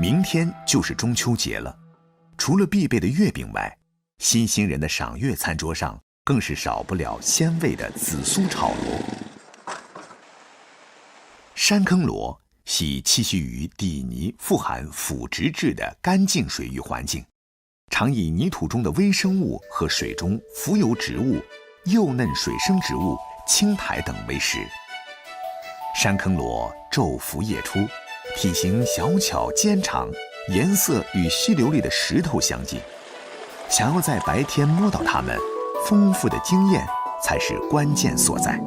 明天就是中秋节了，除了必备的月饼外，新兴人的赏月餐桌上更是少不了鲜味的紫苏炒螺。山坑螺系栖息于底泥富含腐殖质的干净水域环境，常以泥土中的微生物和水中浮游植物、幼嫩水生植物、青苔等为食。山坑螺昼伏夜出，体型小巧尖长，颜色与稀流里的石头相近。想要在白天摸到它们，丰富的经验才是关键所在。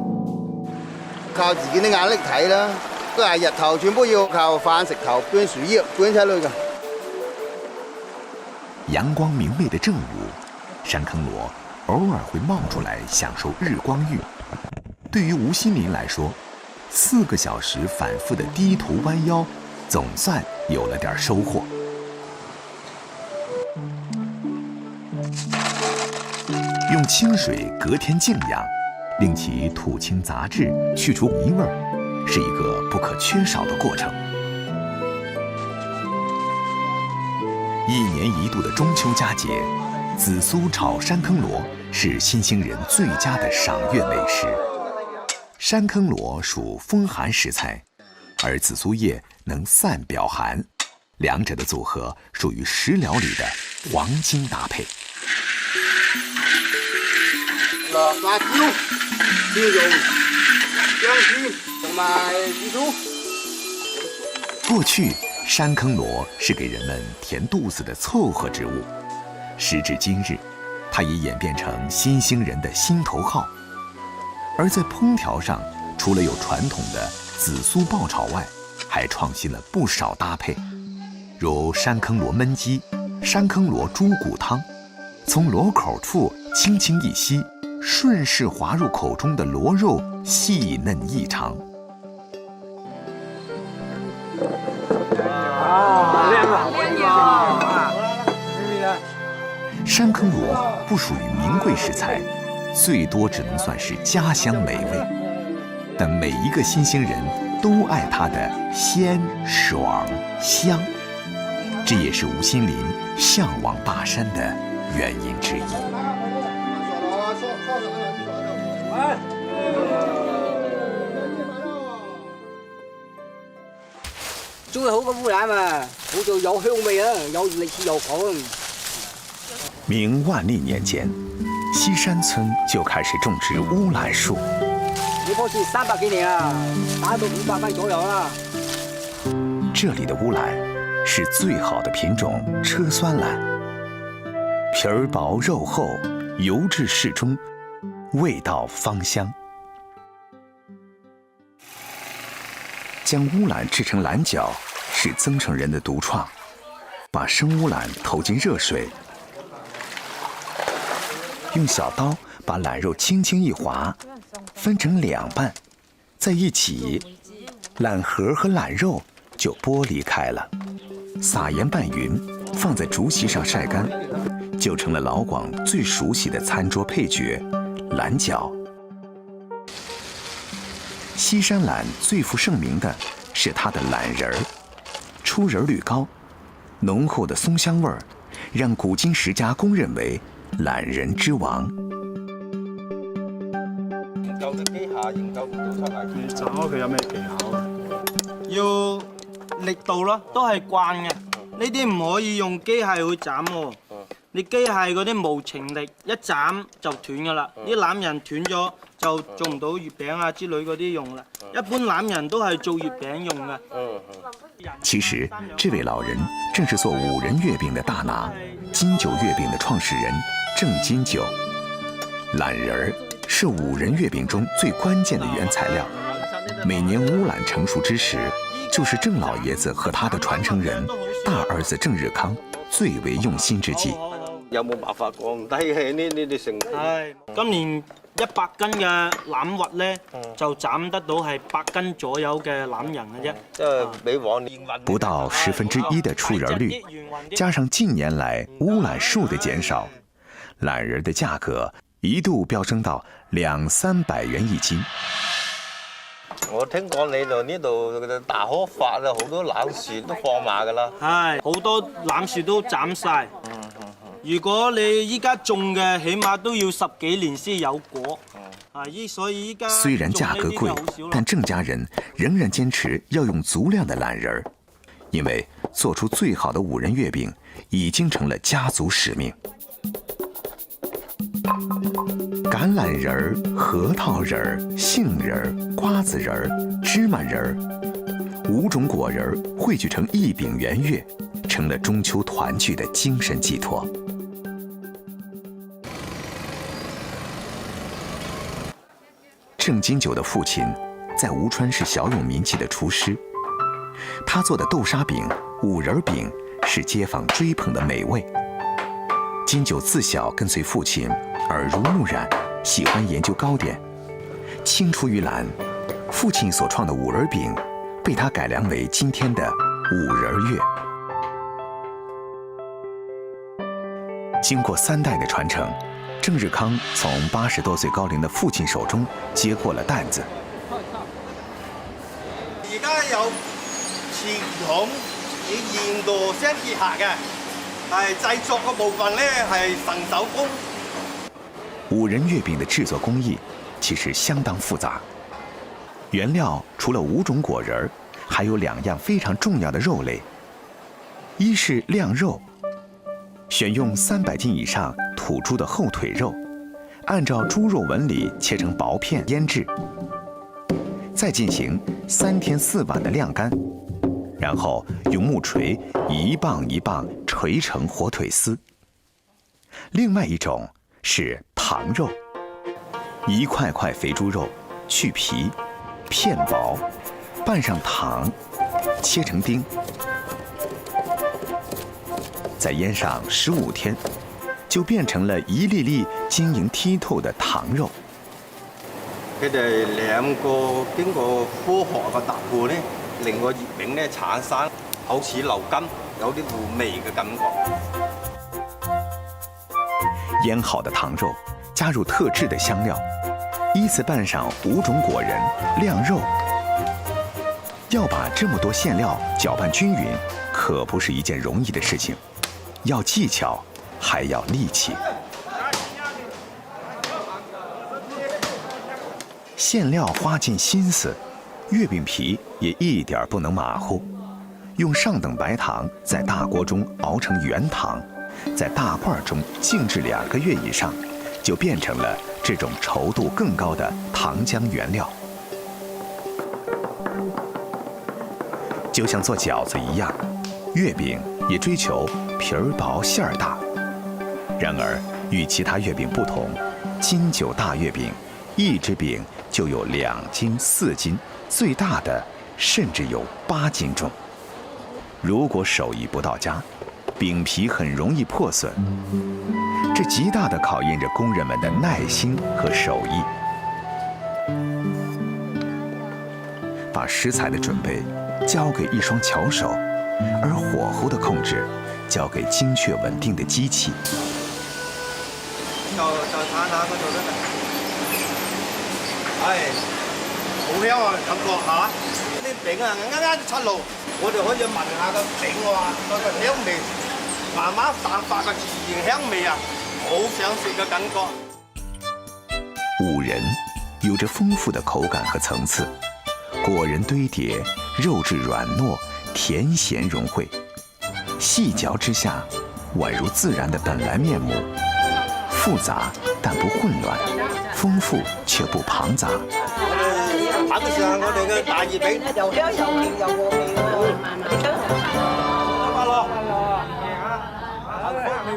靠自己的眼力睇啦，都係日頭全部要靠飯食頭搬樹葉搬出去㗎。陽光明媚的正午，山坑螺偶爾會冒出來享受日光浴。對於吳新林來說，4個小時反覆的低頭彎腰，總算有了點收穫。用清水隔天靜養，令其吐清雜質，去除泥味，是一個不可缺少的過程。1年1度的中秋佳節，紫蘇炒山坑螺是新興人最佳的賞月美食。山坑螺屬風寒食材，而紫蘇葉能散表寒，兩者的組合屬於食療裏的黃金搭配。辣椒、椒蓉、薑絲同埋紫蘇。過去，山坑螺是給人們填肚子的湊合之物，時至今日，它已演變成新興人的心頭好。而在烹調上，除了有傳統的紫蘇爆炒外，還創新了不少搭配，如山坑螺焖雞、山坑螺豬骨湯。從螺口處輕輕一吸，順勢滑入口中的螺肉細嫩異常。山坑螺不屬於名貴食材，最多只能算是家鄉美味，但每一個新興人都愛它的鮮、爽、香，這也是吳新林向往灞山的原因之一。最好嘅烏欖啊，好做有香味啊，有歷史悠久。明萬歷年間，西山村就開始種植烏欖樹。呢棵樹300幾年啊，達到500米左右啦。這裡的烏欖是最好的品種車酸欖，皮兒薄肉厚，油質適中，味道芳香。將烏欖製成欖餃是增城人的獨創，把生烏欖投進熱水，用小刀把欖肉輕輕一劃，分成2半，再一起，欖核和欖肉就剝離開了，撒鹽拌勻，放在竹席上曬乾，就成了老廣最熟悉的餐桌配角——欖餃。西山欖最負盛名的是它的欖仁儿，出仁率高，濃厚的松香味兒讓古今10家公認為欖仁之王。研究嘅機械，研究唔到出嚟。你斬開佢有咩技巧啊？要力度咯，都係慣嘅。呢啲唔可以用機械去斬喎。你機械嗰啲無情力，一斬就斷㗎啦。啲欖仁斷咗就做唔到月餅啊之類嗰啲用啦。一般欖仁都係做月餅用嘅。其實，這位老人正是做5仁月餅的大拿，金九月餅的創始人鄭金九。欖仁兒是5仁月餅中最關鍵的原材料。每年烏欖成熟之時，就是鄭老爺子和他的傳承人大兒子鄭日康最為用心之際。有冇辦法降低呢啲成本？係今年100斤嘅欖核咧，就斬得到係8斤左右嘅欖仁嘅啫。即係比往年不到1/10的出仁率，加上近年來烏欖樹的減少，欖仁的價格一度飆升到200-300元一斤。我聽講你度呢度大開發啦，好多冷樹都放埋㗎啦。係好多冷樹都斬晒。如果你依家種嘅，起碼都要10幾年先有果。所以依家虽然价格贵，但郑家人仍然坚持要用足量的懒仁儿，因为做出最好的5仁月饼已经成了家族使命。橄榄仁儿、核桃仁儿、杏仁儿、瓜子仁儿、芝麻仁儿，5种果仁儿汇聚成一饼圆月，成了中秋团聚的精神寄托。郑金九的父亲在吴川是小有名气的厨师，他做的豆沙饼、5仁饼是街坊追捧的美味。金九自小跟随父亲耳濡目染，喜欢研究糕点。青出于蓝，父亲所创的5仁饼被他改良为今天的5仁月。经过3代的传承，郑日康从80多歲高齡的父親手中接過了擔子。而家有傳統與現代相結合嘅，係製作嘅部分咧係神手工。5仁月餅的製作工藝其實相當複雜，原料除了5種果仁，還有2樣非常重要的肉類，一是晾肉。選用300斤以上土豬的後腿肉，按照豬肉紋理切成薄片醃製，再進行3天4晚的晾乾，然後用木錘一磅一磅錘成火腿絲。另外一種是糖肉，一塊塊肥豬肉去皮，片薄，拌上糖，切成丁。再醃上15天，就變成了一粒粒晶瑩剔透的糖肉。佢哋2個經過科學嘅突破咧，令個月餅咧產生好似流金，有啲糊味嘅感覺。醃好的糖肉加入特製的香料，依次拌上5種果仁、晾肉。要把這麼多餡料攪拌均勻，可不是一件容易的事情。要技巧，還要力氣。餡料花盡心思，月餅皮也一點不能馬虎。用上等白糖在大鍋中熬成圓糖，在大罐中靜置2個月以上，就變成了這種稠度更高的糖漿原料。就像做餃子一樣，月餅也追求皮兒薄餡兒大。然而與其他月餅不同，金九大月餅一隻餅就有2斤、4斤，最大的甚至有8斤重。如果手藝不到家，餅皮很容易破損。這極大地考驗着工人們的耐心和手藝。把食材的準備交給一雙巧手，而火候的控制交給精確穩定的機器。就睇下嗰度得啦。係，好香啊！感覺下啲餅啊，啱啱出爐，我哋可以聞下個餅喎，個香味慢慢散發個自然香味啊，好想食嘅感覺。5仁有着豐富的口感和層次，果仁堆疊，肉質軟糯，甜鹹融匯，細嚼之下，宛如自然的本來面目。複雜但不混亂，豐富卻不龐雜。品嚐我哋嘅大月餅，又香又甜又和味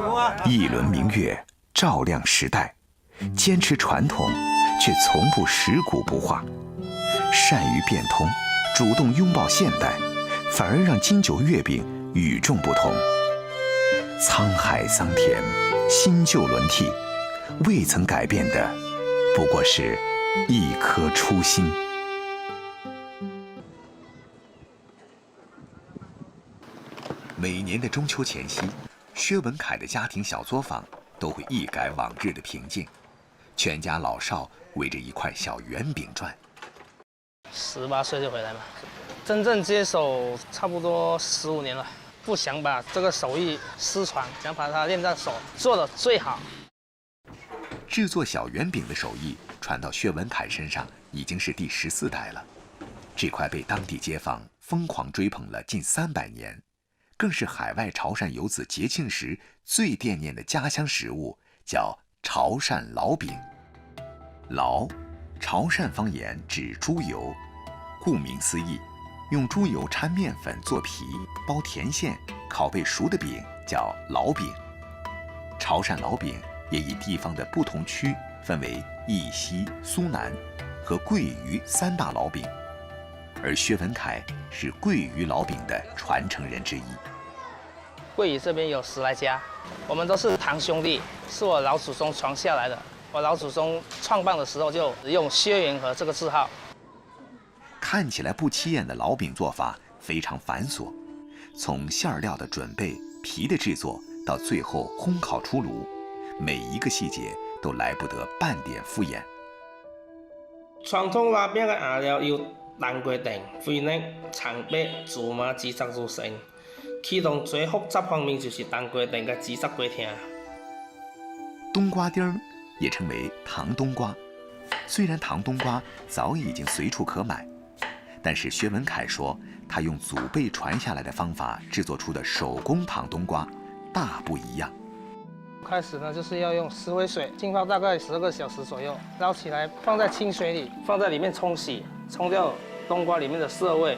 喎。一輪明月照亮時代，堅持傳統卻從不食古不化，善於變通，主動擁抱現代，反而讓金九月餅與眾不同。滄海桑田，新舊輪替，未曾改變的不過是一顆初心。每年的中秋前夕，薛文凱的家庭小作坊都會一改往日的平靜，全家老少圍着一塊小圓餅轉。18岁就回来嘛。真正接手差不多15年了，不想把这个手艺失传，想把它练到手，做得最好。制作小圆饼的手艺传到薛文凯身上，已经是第14代了。这块被当地街坊疯狂追捧了近300年，更是海外潮汕游子节庆时最惦念的家乡食物，叫潮汕老饼。老，潮汕方言指猪油，顾名思义，用猪油掺面粉做皮，包甜馅，烤焙熟的饼叫老饼。潮汕老饼也以地方的不同区分为义西、苏南和桂鱼3大老饼，而薛文凯是桂鱼老饼的传承人之一。桂鱼这边有10来家，我们都是堂兄弟，是我老祖宗传下来的。我老祖宗创办的时候就用薛元和这个字号。看起来不起眼的老饼做法非常繁琐，从馅料的准备、皮的制作到最后烘烤出炉，每一个细节都来不得半点敷衍。传统拉饼的原料有蛋鸡蛋、肥肉、长白、芝麻、芝士组成，其中最复杂方面就是蛋鸡蛋嘅芝士鸡丁。冬瓜丁儿也称为糖冬瓜，虽然糖冬瓜早已经随处可买，但是薛文凯说，他用祖辈传下来的方法制作出的手工糖冬瓜大不一样。开始呢，就是要用石灰水浸泡大概12个小时左右，捞起来放在清水里，放在里面冲洗，冲掉冬瓜里面的涩味，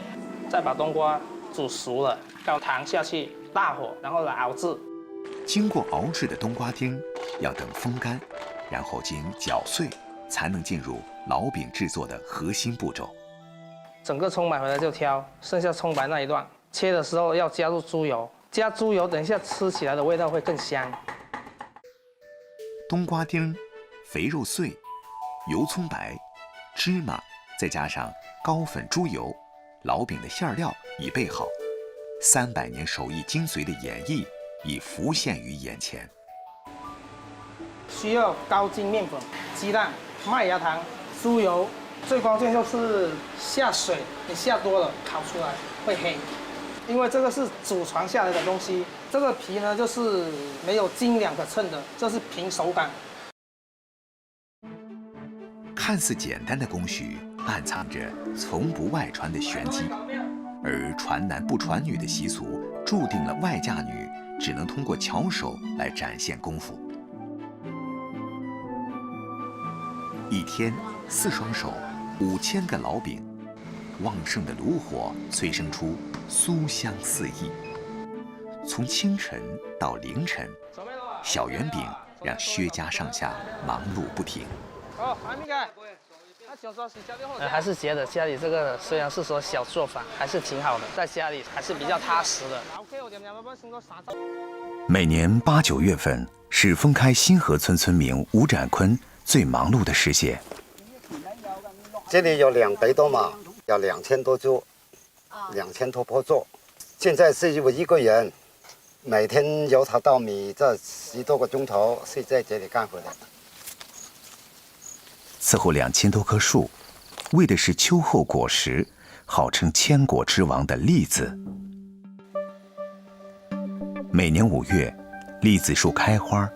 再把冬瓜煮熟了，倒糖下去，大火，然后来熬制。经过熬制的冬瓜丁要等风干，然后经搅碎，才能进入老饼制作的核心步骤。整个葱买回来就挑，剩下葱白那一段，切的时候要加入猪油，加猪油，等一下吃起来的味道会更香。冬瓜丁、肥肉碎、油葱白、芝麻，再加上高粉猪油，老饼的馅料已备好。300年手艺精髓的演绎已浮现于眼前。需要高筋面粉、鸡蛋、麦芽糖、猪油，最关键就是下水，你下多了烤出来会黑，因为这个是祖传下来的东西。这个皮呢，就是没有斤两可称的，这是凭手感。看似简单的工序，暗藏着从不外传的玄机，而传男不传女的习俗，注定了外嫁女只能通过巧手来展现功夫。一天4双手，5000个老饼，旺盛的炉火催生出酥香四溢。从清晨到凌晨，小圆饼让薛家上下忙碌不停。还是觉得家里这个虽然是说小作坊，还是挺好的，在家里还是比较踏实的。每年8、9月份是丰开新河村村民吴展坤最忙碌的时节。这里有200多亩，要2000多株，2000多棵树。现在是我一个人，每天由头到尾这10多个钟头是在这里干活的。伺候2000多棵树，为的是秋后果实，号称千果之王的栗子。每年5月，栗子树开花，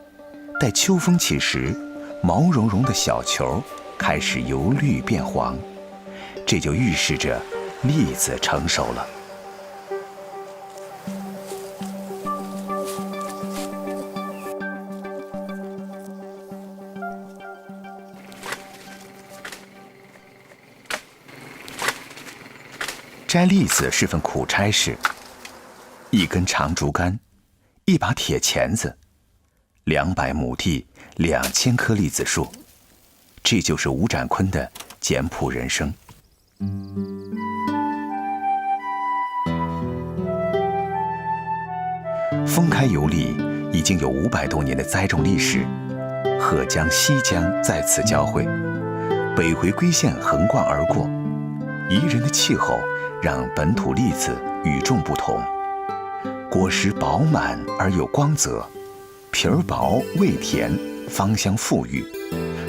待秋风起时，毛茸茸的小球开始由绿变黄，这就预示着栗子成熟了。摘栗子是份苦差事，一根长竹竿，一把铁钳子，200亩地，2000棵栗子树，这就是吴展坤的简朴人生。丰开油栗已经有500多年的栽种历史，河江、西江在此交汇，北回归线横贯而过，宜人的气候让本土栗子与众不同，果实饱满而有光泽，皮儿薄味甜，芳香馥郁，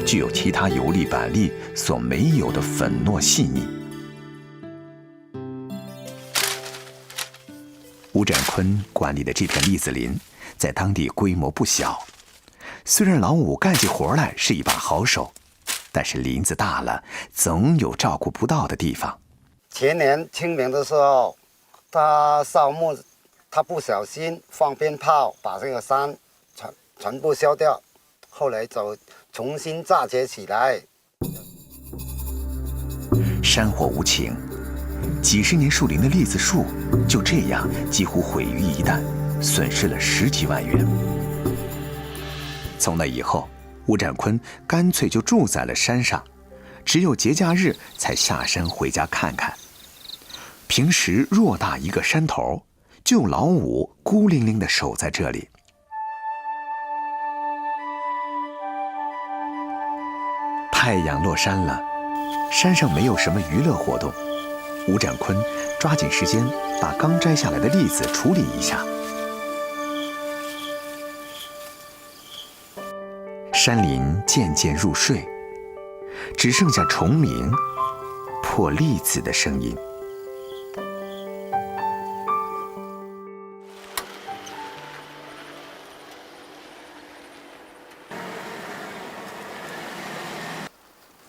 具有其他油栗板栗所没有的粉糯细腻。吴占坤管理的这片栗子林，在当地规模不小。虽然老五干起活来是一把好手，但是林子大了，总有照顾不到的地方。前年清明的时候，他扫墓，他不小心放鞭炮，把这个山全部烧掉，后来就重新炸结起来。山火无情，几十年树林的栗子树就这样几乎毁于一旦，损失了10几万元。从那以后，吴占坤干脆就住在了山上，只有节假日才下山回家看看。平时偌大一个山头，就老五孤零零地守在这里。太阳落山了，山上没有什么娱乐活动。吴占坤抓紧时间把刚摘下来的栗子处理一下。山林渐渐入睡，只剩下虫鸣、破栗子的声音。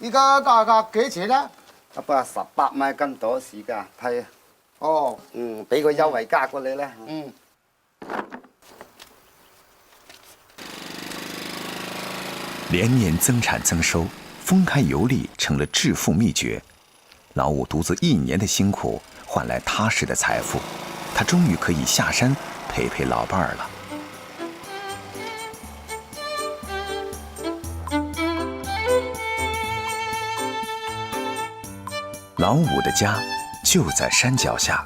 依家價格幾錢啊？差不多18蚊斤到時㗎，係啊。哦，俾個優惠價過你啦。连年增产增收，分开游历成了致富秘诀。老五独自1年的辛苦换来踏实的财富，他终于可以下山陪陪老伴儿了。老五的家就在山脚下，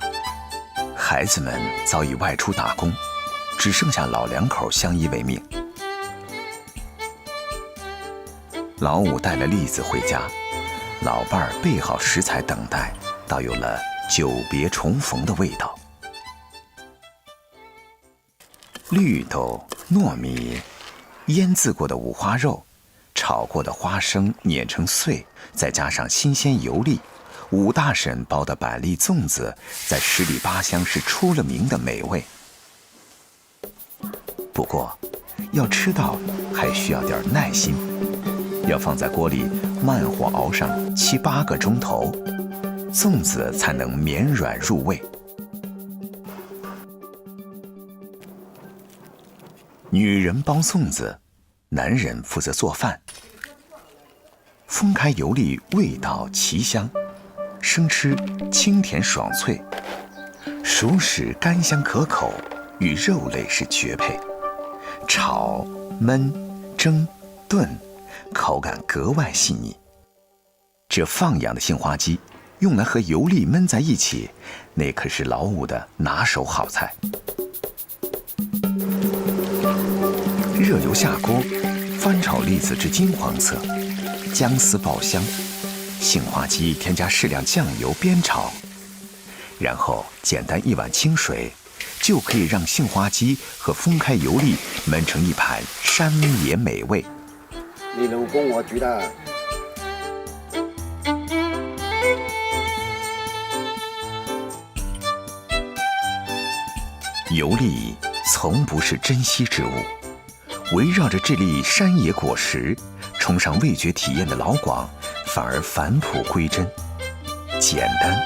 孩子们早已外出打工，只剩下老两口相依为命。老五带了栗子回家，老伴儿备好食材等待，倒有了久别重逢的味道。绿豆、糯米、腌制过的五花肉、炒过的花生碾成碎，再加上新鲜油粒，武大婶包的板栗粽子，在十里八乡是出了名的美味。不过，要吃到还需要点耐心，要放在锅里慢火熬上7、8个钟头，粽子才能绵软入味。女人包粽子，男人负责做饭。分开油粒，味道奇香。生吃清甜爽脆，熟食甘香可口，与肉类是绝配。炒、焖、蒸、炖，口感格外细腻。这放养的杏花鸡，用来和油粒焖在一起，那可是老五的拿手好菜。热油下锅，翻炒栗子至金黄色，姜丝爆香。杏花鸡添加适量酱油煸炒，然后简单1碗清水，就可以让杏花鸡和分开油粒焖成一盘山野美味。你老公我煮的。油粒从不是珍稀之物，围绕着这粒山野果实，崇尚味觉体验的老广反而返璞归真，简单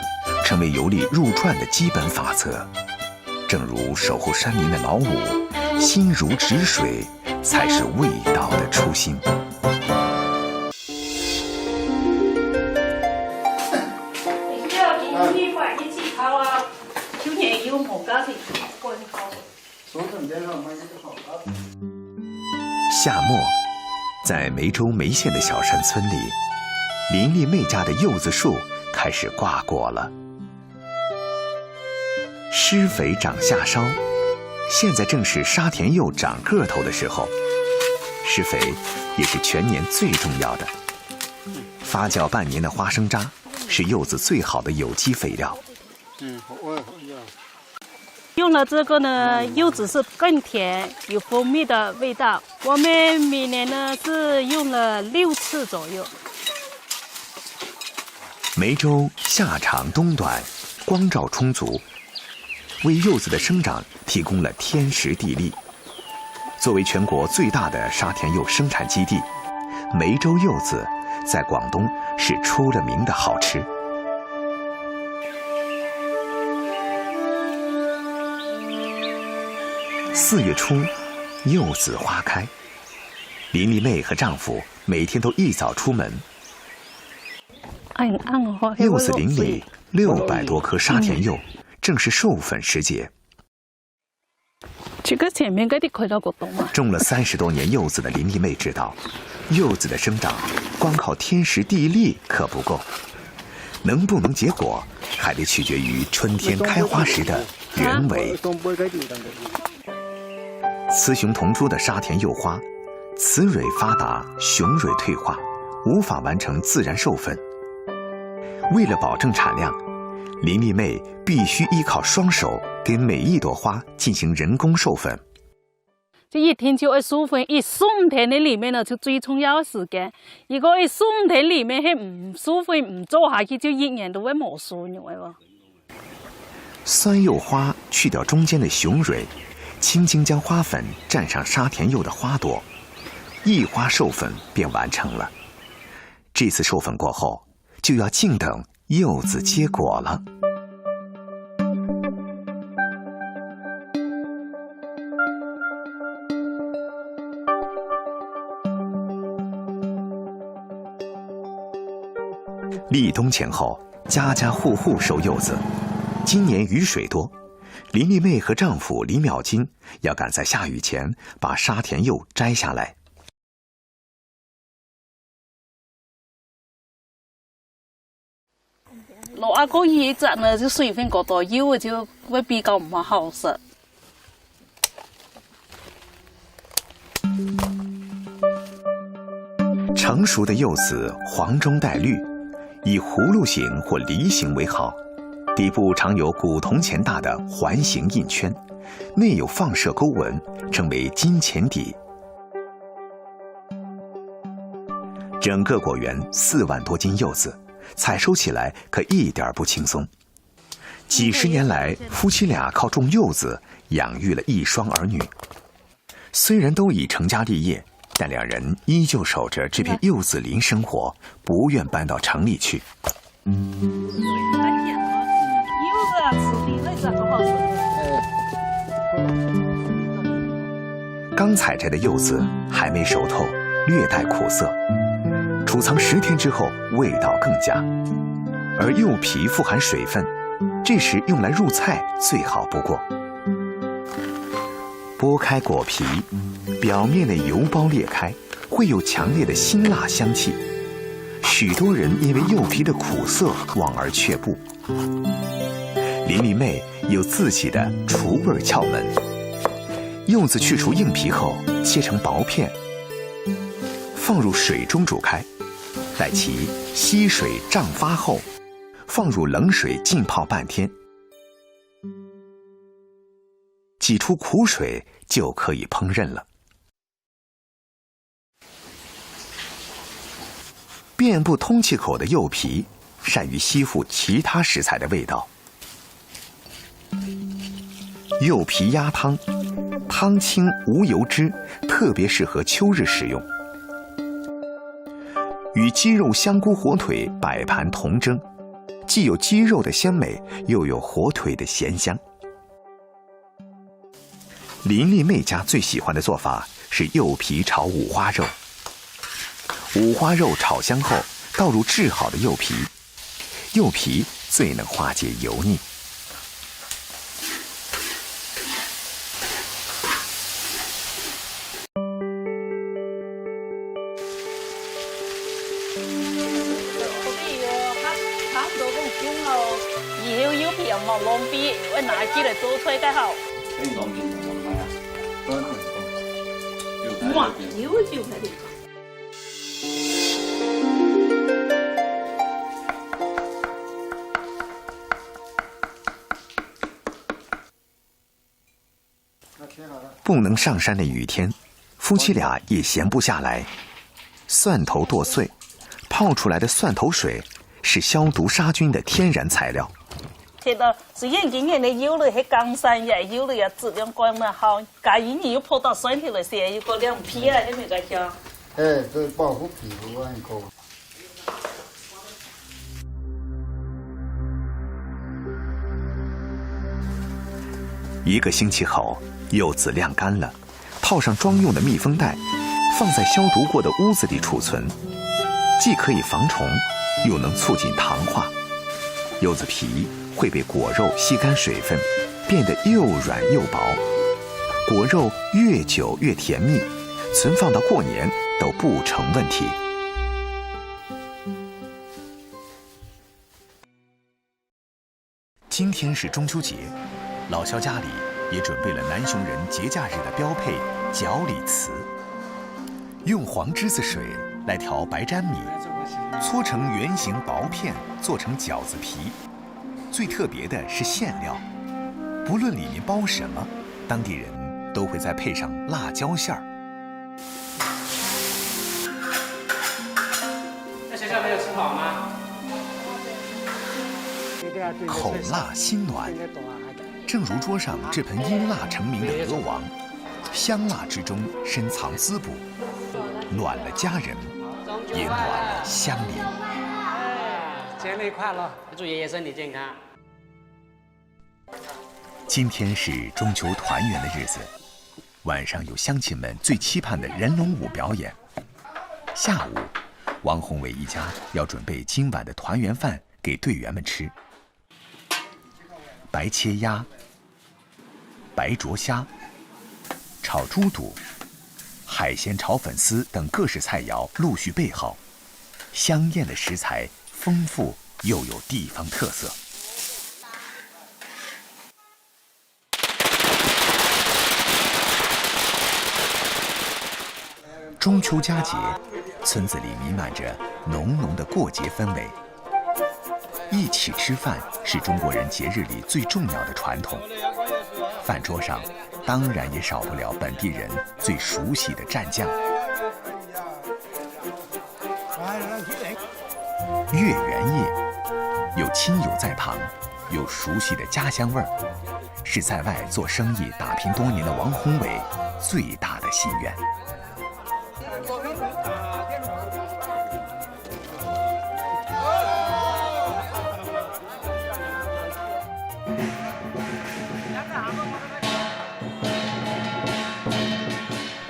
成为油粒入串的基本法则。正如守护山林的老五，心如止水，才是味道的初心。夏末，在梅州梅县的小山村里，林丽妹家的柚子树开始挂果了。施肥长夏烧，现在正是沙田柚长个头的时候。施肥也是全年最重要的。发酵半年的花生渣是柚子最好的有机肥料。用了这个呢，柚子是更甜，有蜂蜜的味道。我们每年呢是用了6次左右。梅州夏长冬短，光照充足，为柚子的生长提供了天时地利。作为全国最大的沙田柚生产基地，梅州柚子在广东是出了名的好吃。4月初，柚子花开，林丽妹和丈夫每天都一早出门。柚子林里600多棵沙田柚，正是授粉时节。种了30多年柚子的林丽妹知道，柚子的生长光靠天时地利可不够，能不能结果还得取决于春天开花时的原委。雌雄同株的沙田柚花，雌蕊发达，雄蕊退化，无法完成自然授粉。为了保证产量，林丽妹必须依靠双手给每一朵花进行人工授粉。这一天就要授粉，一送田的里面呢就最重要的时间。如果一送田里面係唔授粉唔做下去，就一年都會冇收入喎。酸柚花去掉中间的雄蕊，轻轻将花粉蘸上沙田柚的花朵，一花授粉便完成了。这次授粉过后，就要静等柚子结果了。立冬前后，家家户户收柚子。今年雨水多，林丽妹和丈夫李淼金要赶在下雨前把沙田柚摘下来。落下個雨質呢，就水分過多，柚就會比較唔好食。成熟的柚子黄中带绿，以葫芦形或梨形为好，底部常有古铜钱大的环形印圈，内有放射钩纹，称为金钱底。整个果园4万多斤柚子，采收起来可一点不轻松。几十年来，夫妻俩靠种柚子养育了1双儿女。虽然都已成家立业，但两人依旧守着这片柚子林生活，不愿搬到城里去。刚采摘的柚子还没熟透，略带苦涩，储藏10天之后味道更佳。而柚皮富含水分，这时用来入菜最好不过。剥开果皮，表面的油包裂开，会有强烈的辛辣香气。许多人因为柚皮的苦涩望而却步。林丽妹有自己的除味窍门。柚子去除硬皮后，切成薄片，放入水中煮开，待其吸水胀发后，放入冷水浸泡半天，挤出苦水就可以烹饪了。遍布通气口的柚皮，善于吸附其他食材的味道。柚皮鸭汤，汤清无油脂，特别适合秋日食用。与鸡肉、香菇、火腿摆盘同蒸，既有鸡肉的鲜美，又有火腿的咸香。林丽妹家最喜欢的做法是柚皮炒五花肉。五花肉炒香后，倒入制好的柚皮，柚皮最能化解油腻。以後柚皮又冇浪費，我拿起嚟做菜更好。哇，柚就係呢個。不能上山的雨天，夫妻俩也闲不下来。蒜头剁碎，泡出来的蒜头水是消毒杀菌的天然材料。睇到是眼睛眼的有了，係江山也有了，也質量管得好。假如你又跑到身體來寫，有個兩皮啊，係咪個香？對保護皮膚很高。1個星期後，柚子晾乾了，套上裝用的密封袋，放在消毒過的屋子裡儲存，既可以防蟲，又能促進糖化。柚子皮會被果肉吸乾水分，變得又軟又薄，果肉越久越甜蜜，存放到過年都不成問題。今天是中秋節，老肖家裡也準備了南雄人節假日的標配角里糍，用黃梔子水來調白粘米，搓成圓形薄片，做成餃子皮。最特別的是餡料，不論裡面包什麼，當地人都會再配上辣椒餡兒。在學校沒有吃飽嗎？口辣心暖，正如桌上這盆因辣成名的鵝王，香辣之中深藏滋補，暖了家人，也暖了鄉鄰。節日快樂，祝爺爺身體健康。今天是中秋團圓的日子，晚上有鄉親們最期盼的人龍舞表演。下午，王宏偉一家要準備今晚的團圓飯給隊員們吃。白切鴨、白灼蝦、炒豬肚、海鮮炒粉絲等各式菜肴陸續備好，香豔的食材豐富又有地方特色。中秋佳節，村子裡彌漫着濃濃的過節氛圍。一起吃飯是中國人節日裡最重要的傳統。飯桌上當然也少不了本地人最熟悉的蘸醬。月圓夜，有親友在旁，有熟悉的家鄉味兒，是在外做生意打拼多年的王宏偉最大的心願。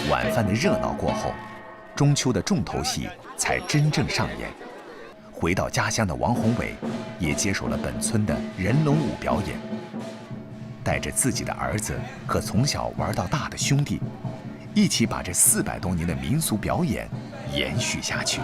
晚飯的熱鬧過後，中秋的重頭戲才真正上演。回到家鄉的王宏偉也接手了本村的人龍舞表演，帶着自己的兒子和從小玩到大的兄弟，一起把這400多年的民俗表演延續下去。